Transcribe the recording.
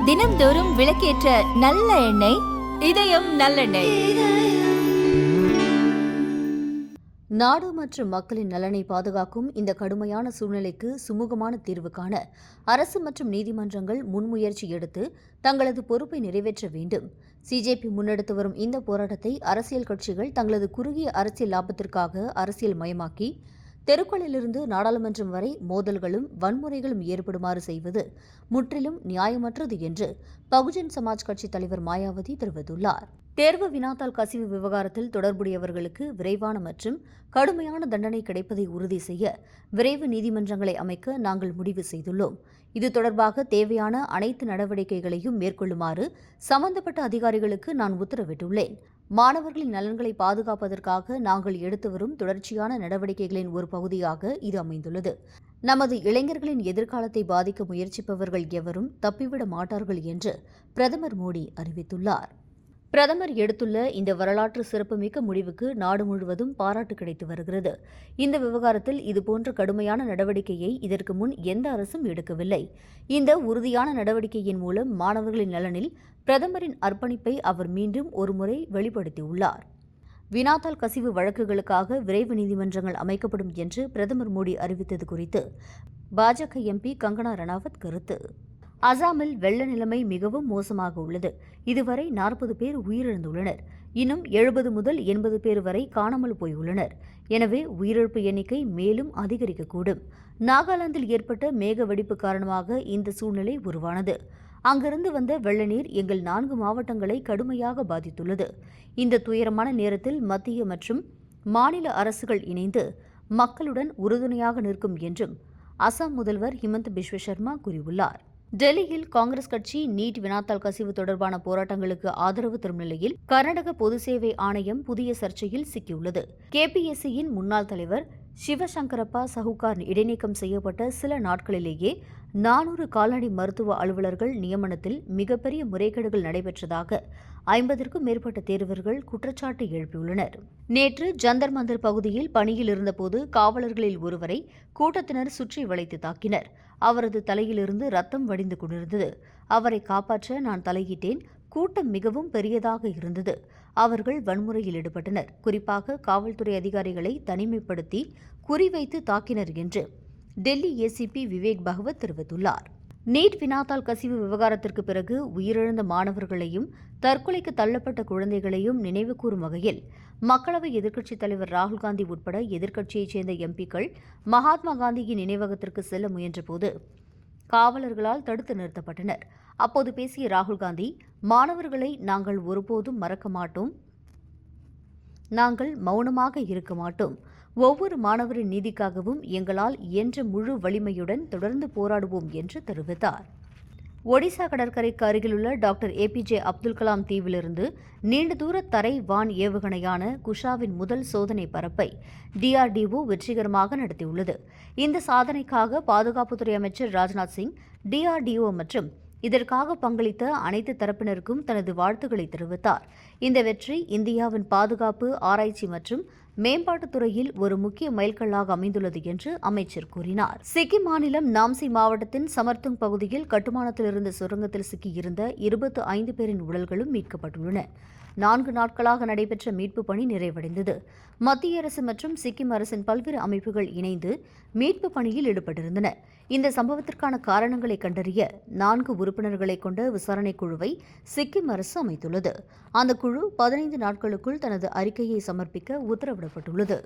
தினம்தோறும் விளக்கேற்ற நல்ல எண்ணெய் இதயம் நல்லெண்ணெய். நாடு மற்றும் மக்களின் நலனை பாதுகாக்கும் இந்த கடுமையான சூழ்நிலைக்கு சுமூகமான தீர்வு காண அரசு மற்றும் நீதிமன்றங்கள் முன்முயற்சி எடுத்து தங்களது பொறுப்பை நிறைவேற்ற வேண்டும். சிஜேபி முன்னெடுத்து வரும் இந்த போராட்டத்தை அரசியல் கட்சிகள் தங்களது குறுகிய அரசியல் லாபத்திற்காக அரசியல் மயமாக்கி தெருக்களிலிருந்து நாடாளுமன்றம் வரை மோதல்களும் வன்முறைகளும் ஏற்படுமாறு செய்வது முற்றிலும் நியாயமற்றது என்று பகுஜன் சமாஜ் கட்சித் தலைவர் மாயாவதி தெரிவித்துள்ளார். தேர்வு வினாத்தாள் கசிவு விவகாரத்தில் தொடர்புடையவர்களுக்கு விரைவான மற்றும் கடுமையான தண்டனை கிடைப்பதை உறுதி செய்ய விரைவு நீதிமன்றங்களை அமைக்க நாங்கள் முடிவு செய்துள்ளோம். இது தொடர்பாக தேவையான அனைத்து நடவடிக்கைகளையும் மேற்கொள்ளுமாறு சம்பந்தப்பட்ட அதிகாரிகளுக்கு நான் உத்தரவிட்டுள்ளேன். மாணவர்களின் நலன்களை பாதுகாப்பதற்காக நாங்கள் எடுத்து வரும் தொடர்ச்சியான நடவடிக்கைகளின் ஒரு பகுதியாக இது அமைந்துள்ளது. நமது இளைஞர்களின் எதிர்காலத்தை பாதிக்க முயற்சிப்பவர்கள் எவரும் தப்பிவிட மாட்டார்கள் என்று பிரதமர் மோடி அறிவித்துள்ளார். பிரதமர் எடுத்துள்ள இந்த வரலாற்று சிறப்புமிக்க முடிவுக்கு நாடு முழுவதும் பாராட்டு கிடைத்து வருகிறது. இந்த விவகாரத்தில் இதுபோன்ற கடுமையான நடவடிக்கையை இதற்கு முன் எந்த அரசும் எடுக்கவில்லை. இந்த உறுதியான நடவடிக்கையின் மூலம் மாணவர்களின் நலனில் பிரதமரின் அர்ப்பணிப்பை அவர் மீண்டும் ஒருமுறை வெளிப்படுத்தியுள்ளார். வினாத்தாள் கசிவு வழக்குகளுக்காக விரைவு நீதிமன்றங்கள் அமைக்கப்படும் என்று பிரதமர் மோடி அறிவித்தது குறித்து பாஜக எம்பி கங்கனா ரணாவத் கருத்து. அசாமில் வெள்ள நிலைமை மிகவும் மோசமாக உள்ளது. இதுவரை 40 பேர் உயிரிழந்துள்ளனர். இன்னும் 70 முதல் 80 பேர் வரை காணாமல் போயுள்ளனர். எனவே உயிரிழப்பு எண்ணிக்கை மேலும் அதிகரிக்கக்கூடும். நாகாலாந்தில் ஏற்பட்ட மேக வெடிப்பு காரணமாக இந்த சூழ்நிலை உருவானது. அங்கிருந்து வந்த வெள்ள நீர் எங்கள் 4 மாவட்டங்களை கடுமையாக பாதித்துள்ளது. இந்த துயரமான நேரத்தில் மத்திய மற்றும் மாநில அரசுகள் இணைந்து மக்களுடன் உறுதுணையாக நிற்கும் என்றும் அசாம் முதல்வர் ஹிமந்த் பிஸ்வ சர்மா கூறியுள்ளார். டெல்லியில் காங்கிரஸ் கட்சி நீட் வினாத்தாள் கசிவு தொடர்பான போராட்டங்களுக்கு ஆதரவு தரும் நிலையில் கர்நாடக பொது சேவை ஆணையம் புதிய சர்ச்சையில் சிக்கியுள்ளது. கேபிஎஸ்சியின் முன்னாள் தலைவர் சிவசங்கரப்பா சஹுகார் இடைநீக்கம் செய்யப்பட்ட சில நாட்களிலேயே 400 கால்நடை மருத்துவ அலுவலர்கள் நியமனத்தில் மிகப்பெரிய முறைகேடுகள் நடைபெற்றதாக 50க்கும் மேற்பட்ட தேர்வர்கள் குற்றச்சாட்டு எழுப்பியுள்ளனர். நேற்று ஜந்தர் மந்தர் பகுதியில் பணியில் இருந்தபோது காவலர்களில் ஒருவரை கூட்டத்தினர் சுற்றி வளைத்து தாக்கினர். அவரது தலையிலிருந்து ரத்தம் வடிந்து கொண்டிருந்தது. அவரை காப்பாற்ற நான் தலையிட்டேன். கூட்டம் மிகவும் பெரியதாக இருந்தது. அவர்கள் வன்முறையில் ஈடுபட்டனர். குறிப்பாக காவல்துறை அதிகாரிகளை தனிமைப்படுத்தி குறிவைத்து தாக்கினர் என்று டெல்லி ஏசிபி விவேக் பகவத் தெரிவித்துள்ளார். நீட் வினாத்தாள் கசிவு விவகாரத்திற்கு பிறகு உயிரிழந்த மாணவர்களையும் தற்கொலைக்கு தள்ளப்பட்ட குழந்தைகளையும் நினைவுகூரும் வகையில் மக்களவை எதிர்க்கட்சித் தலைவர் ராகுல் காந்தி உட்பட எதிர்க்கட்சியைச் சேர்ந்த எம்பிக்கள் மகாத்மா காந்தியின் நினைவகத்திற்கு செல்ல முயன்றபோது காவலர்களால் தடுத்து நிறுத்தப்பட்டனர். அப்போது பேசிய ராகுல் காந்தி, மாணவர்களை நாங்கள் ஒருபோதும் மறக்க மாட்டோம், நாங்கள் மௌனமாக இருக்க மாட்டோம். ஒவ்வொரு மாணவரின் நீதிக்காகவும் எங்களால் இயன்ற முழு வலிமையுடன் தொடர்ந்து போராடுவோம் என்று தெரிவித்தார். ஒடிசா கடற்கரைக்கு அருகிலுள்ள டாக்டர் ஏபிஜே அப்துல் கலாம் தீவிலிருந்து நீண்ட தூர தரை வான் ஏவுகணையான குஷாவின் முதல் சோதனை பறப்பை டிஆர்டிஓ வெற்றிகரமாக நடத்தியுள்ளது. இந்த சாதனைக்காக பாதுகாப்புத்துறை அமைச்சர் ராஜ்நாத் சிங், டிஆர்டிஓ மற்றும் இதற்காக பங்களித்த அனைத்து தரப்பினருக்கும் தனது வாழ்த்துக்களை தெரிவித்தார். இந்த வெற்றி இந்தியாவின் பாதுகாப்பு, ஆராய்ச்சி மற்றும் மேம்பாட்டுத் துறையில் ஒரு முக்கிய மைல்கல்லாக அமைந்துள்ளது என்று அமைச்சர் கூறினார். சிக்கிம் மாநிலம் நாம்சி மாவட்டத்தின் சமர்துங் பகுதியில் கட்டுமானத்தில் இருந்த சுரங்கத்தில் சிக்கியிருந்த 25 பேரின் உடல்களும் மீட்கப்பட்டுள்ளன. 4 நாட்களாக நடைபெற்ற மீட்புப் பணி நிறைவடைந்தது. மத்திய அரசு மற்றும் சிக்கிம் அரசின் பல்வேறு அமைப்புகள் இணைந்து மீட்புப் பணியில் ஈடுபட்டிருந்தன. இந்த சம்பவத்திற்கான காரணங்களை கண்டறிய 4 உறுப்பினர்களை கொண்ட விசாரணைக் குழுவை சிக்கிம் அரசு அமைத்துள்ளது. அந்த குழு 15 நாட்களுக்குள் தனது அறிக்கையை சமர்ப்பிக்க உத்தரவிடப்பட்டுள்ளது.